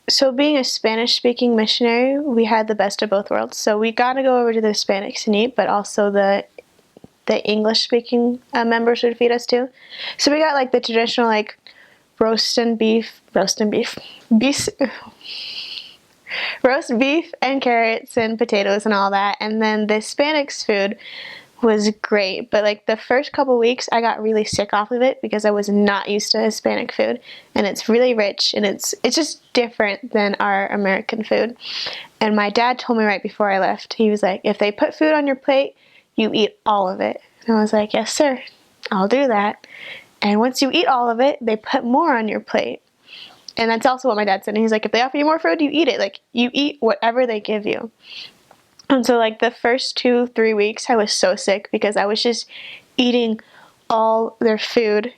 So being a Spanish-speaking missionary, we had the best of both worlds. So we got to go over to the Hispanics and eat, but also the English-speaking members would feed us too. So we got like the traditional like roast beef and carrots and potatoes and all that. And then the Hispanics food was great, but like the first couple weeks I got really sick off of it because I was not used to Hispanic food, and it's really rich and it's just different than our American food. And my dad told me right before I left, he was like, if they put food on your plate, you eat all of it. And I was like, yes sir, I'll do that. And once you eat all of it, they put more on your plate. And that's also what my dad said. And he's like, if they offer you more food, you eat it. Like, you eat whatever they give you. And so like the first 2-3 weeks I was so sick because I was just eating all their food,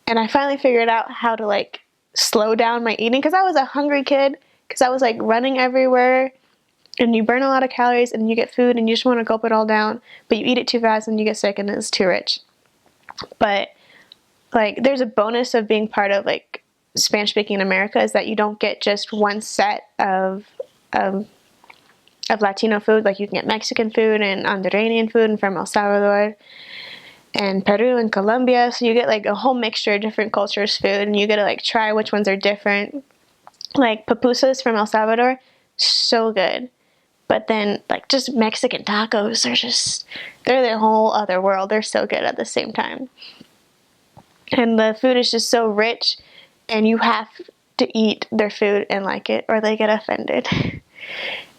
and I finally figured out how to like slow down my eating because I was a hungry kid, because I was like running everywhere, and you burn a lot of calories and you get food and you just want to gulp it all down, but you eat it too fast and you get sick and it's too rich. But like there's a bonus of being part of like Spanish speaking America, is that you don't get just one set of Latino food. Like you can get Mexican food and Honduran food and from El Salvador and Peru and Colombia. So you get like a whole mixture of different cultures' food, and you get to like try which ones are different. Like pupusas from El Salvador, so good. But then like just Mexican tacos, they're the whole other world. They're so good at the same time. And the food is just so rich, and you have to eat their food and like it, or they get offended.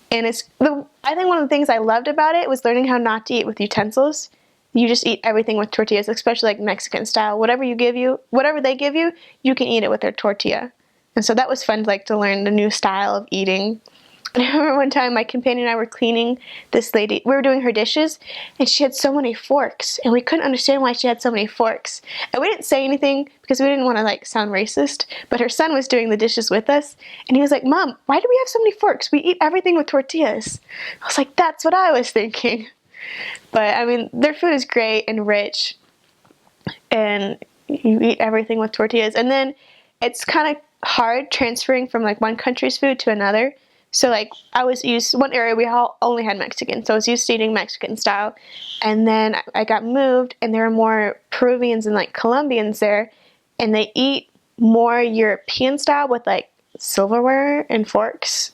And I think one of the things I loved about it was learning how not to eat with utensils. You just eat everything with tortillas, especially like Mexican style. Whatever they give you, you can eat it with their tortilla. And so that was fun, like to learn the new style of eating. And I remember one time my companion and I were cleaning this lady. We were doing her dishes, and she had so many forks, and we couldn't understand why she had so many forks. And we didn't say anything because we didn't want to like sound racist, but her son was doing the dishes with us, and he was like, Mom, why do we have so many forks? We eat everything with tortillas. I was like, that's what I was thinking. But I mean, their food is great and rich, and you eat everything with tortillas. And then it's kind of hard transferring from like one country's food to another. So like I was one area we only had Mexican, so I was used to eating Mexican style. And then I got moved, and there were more Peruvians and like Colombians there, and they eat more European style with like silverware and forks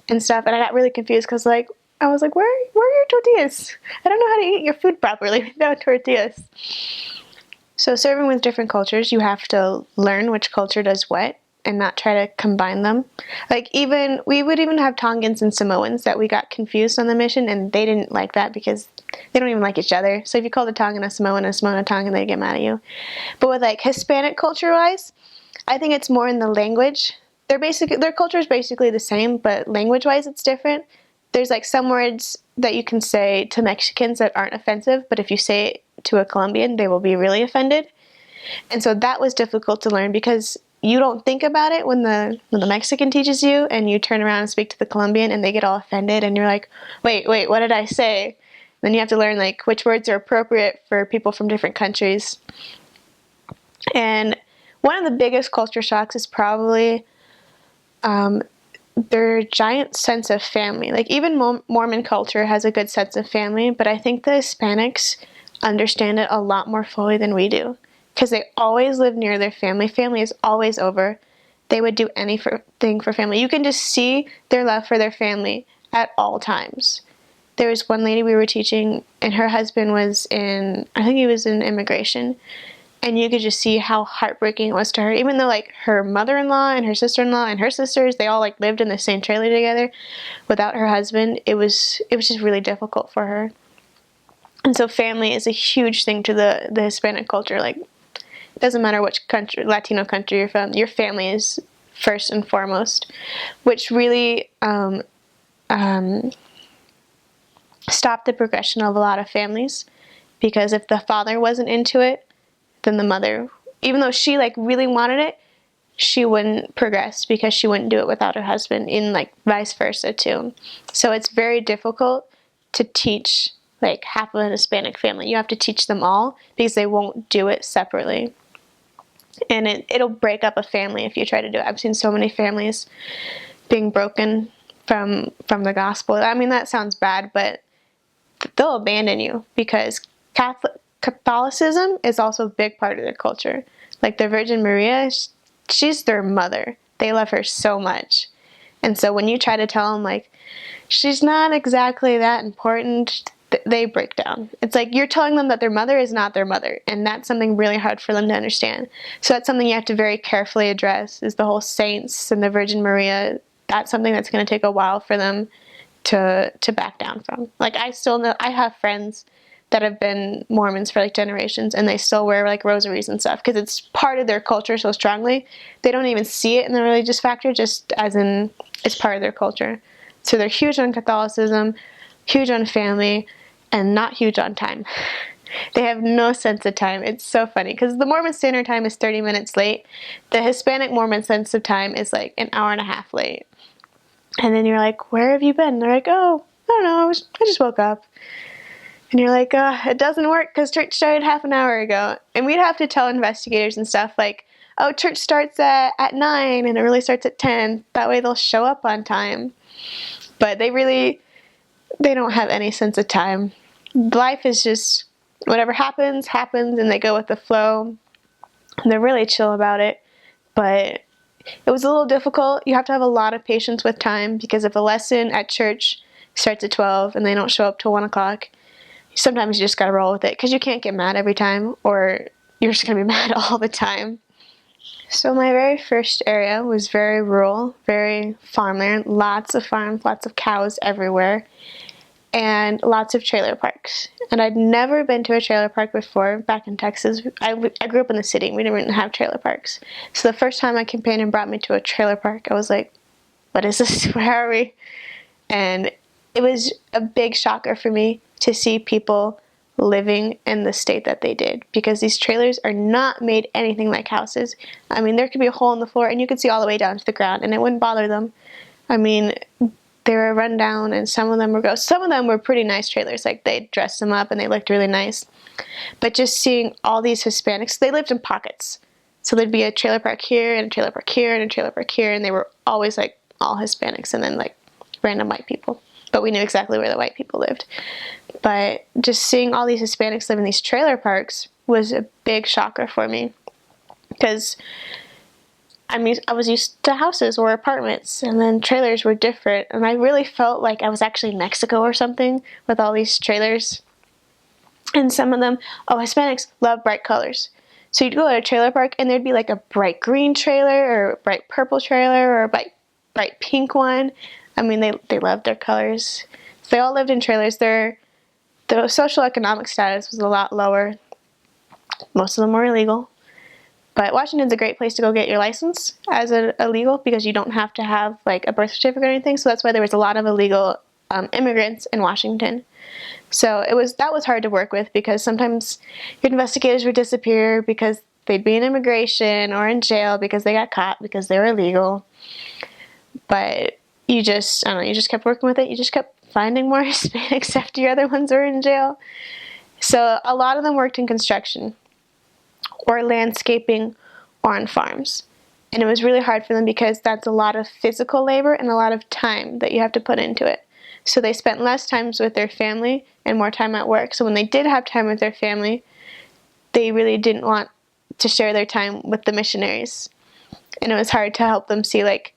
and stuff. And I got really confused because like I was like, where are your tortillas? I don't know how to eat your food properly without tortillas. So serving with different cultures, you have to learn which culture does what and not try to combine them. Like we would even have Tongans and Samoans that we got confused on the mission, and they didn't like that because they don't even like each other. So if you called a Tongan a Samoan and a Samoan a Tongan, they'd get mad at you. But with like Hispanic culture-wise, I think it's more in the language. Their culture is basically the same, but language-wise it's different. There's like some words that you can say to Mexicans that aren't offensive, but if you say it to a Colombian, they will be really offended. And so that was difficult to learn because you don't think about it when the Mexican teaches you, and you turn around and speak to the Colombian and they get all offended, and you're like, wait, what did I say? Then you have to learn like which words are appropriate for people from different countries. And one of the biggest culture shocks is probably their giant sense of family. Like even Mormon culture has a good sense of family, but I think the Hispanics understand it a lot more fully than we do, because they always live near their family. Family is always over. They would do anything for family. You can just see their love for their family at all times. There was one lady we were teaching, and her husband was I think he was in immigration, and you could just see how heartbreaking it was to her. Even though like her mother-in-law and her sister-in-law and her sisters, they all like lived in the same trailer together, without her husband, it was just really difficult for her. And so family is a huge thing to the Hispanic culture. Like, it doesn't matter which country, Latino country you're from, your family is first and foremost, which really stopped the progression of a lot of families, because if the father wasn't into it, then the mother, even though she like really wanted it, she wouldn't progress because she wouldn't do it without her husband, and like vice versa too. So it's very difficult to teach like half of an Hispanic family. You have to teach them all because they won't do it separately. And it'll break up a family if you try to do it. I've seen so many families being broken from the gospel. I mean, that sounds bad, but they'll abandon you because Catholicism is also a big part of their culture. Like the Virgin Maria, she's their mother. They love her so much. And so when you try to tell them, like, she's not exactly that important, they break down. It's like you're telling them that their mother is not their mother, and that's something really hard for them to understand. So that's something you have to very carefully address, is the whole saints and the Virgin Maria. That's something that's going to take a while for them to back down from. Like, I still know, I have friends that have been Mormons for like generations, and they still wear like rosaries and stuff because it's part of their culture so strongly. They don't even see it in the religious factor, just as in it's part of their culture. So they're huge on Catholicism, huge on family, and not huge on time. They have no sense of time. It's so funny because the Mormon Standard Time is 30 minutes late. The Hispanic Mormon sense of time is like an hour and a half late. And then you're like, where have you been? And they're like, oh, I don't know, I just woke up. And you're like, it doesn't work because church started half an hour ago. And we'd have to tell investigators and stuff like, oh, church starts at 9 and it really starts at 10. That way they'll show up on time. But they don't have any sense of time. Life is just whatever happens, and they go with the flow. And they're really chill about it. But it was a little difficult. You have to have a lot of patience with time because if a lesson at church starts at 12 and they don't show up till 1 o'clock, sometimes you just gotta roll with it because you can't get mad every time or you're just gonna be mad all the time. So my very first area was very rural, very farmland, lots of farms, lots of cows everywhere, and lots of trailer parks. And I'd never been to a trailer park before back in Texas. I grew up in the city. We didn't have trailer parks. So the first time my companion brought me to a trailer park, I was like, what is this? Where are we? And it was a big shocker for me to see people living in the state that they did, because these trailers are not made anything like houses. I mean, there could be a hole in the floor and you could see all the way down to the ground and it wouldn't bother them. I mean, they were run down and some of them were gross. Some of them were pretty nice trailers, like they dressed them up and they looked really nice. But just seeing all these Hispanics, they lived in pockets. So there'd be a trailer park here and a trailer park here and a trailer park here, and they were always like all Hispanics and then like random white people. But we knew exactly where the white people lived. But just seeing all these Hispanics live in these trailer parks was a big shocker for me. Because I was used to houses or apartments, and then trailers were different. And I really felt like I was actually in Mexico or something with all these trailers. And some of them, Hispanics love bright colors. So you'd go to a trailer park and there'd be like a bright green trailer or a bright purple trailer or a bright pink one. I mean, they loved their colors. So they all lived in trailers. Their social economic status was a lot lower. Most of them were illegal. But Washington's a great place to go get your license as an illegal because you don't have to have like a birth certificate or anything. So that's why there was a lot of illegal immigrants in Washington. So that was hard to work with because sometimes your investigators would disappear because they'd be in immigration or in jail because they got caught because they were illegal. But you just kept working with it. You just kept finding more Hispanics after your other ones were in jail. So a lot of them worked in construction or landscaping or on farms. And it was really hard for them because that's a lot of physical labor and a lot of time that you have to put into it. So they spent less time with their family and more time at work. So when they did have time with their family, they really didn't want to share their time with the missionaries. And it was hard to help them see like,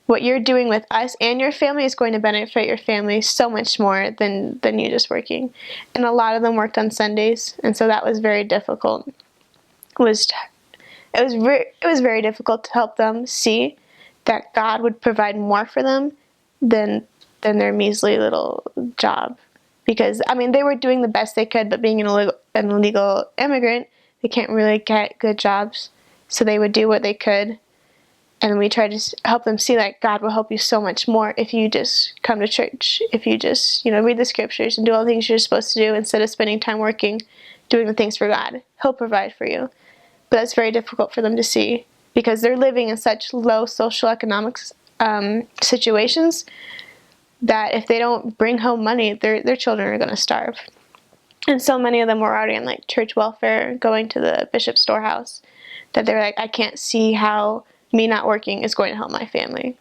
what you're doing with us and your family is going to benefit your family so much more than you just working. And a lot of them worked on Sundays, and so that was very difficult. It was very difficult to help them see that God would provide more for them than their measly little job. Because I mean, they were doing the best they could, but being an illegal immigrant, they can't really get good jobs, so they would do what they could. And we try to help them see that God will help you so much more if you just come to church, if you just, read the scriptures and do all the things you're supposed to do instead of spending time working, doing the things for God. He'll provide for you. But that's very difficult for them to see because they're living in such low social economic situations that if they don't bring home money, their children are going to starve. And so many of them were already on like church welfare, going to the bishop's storehouse. that they're like, I can't see how me not working is going to help my family.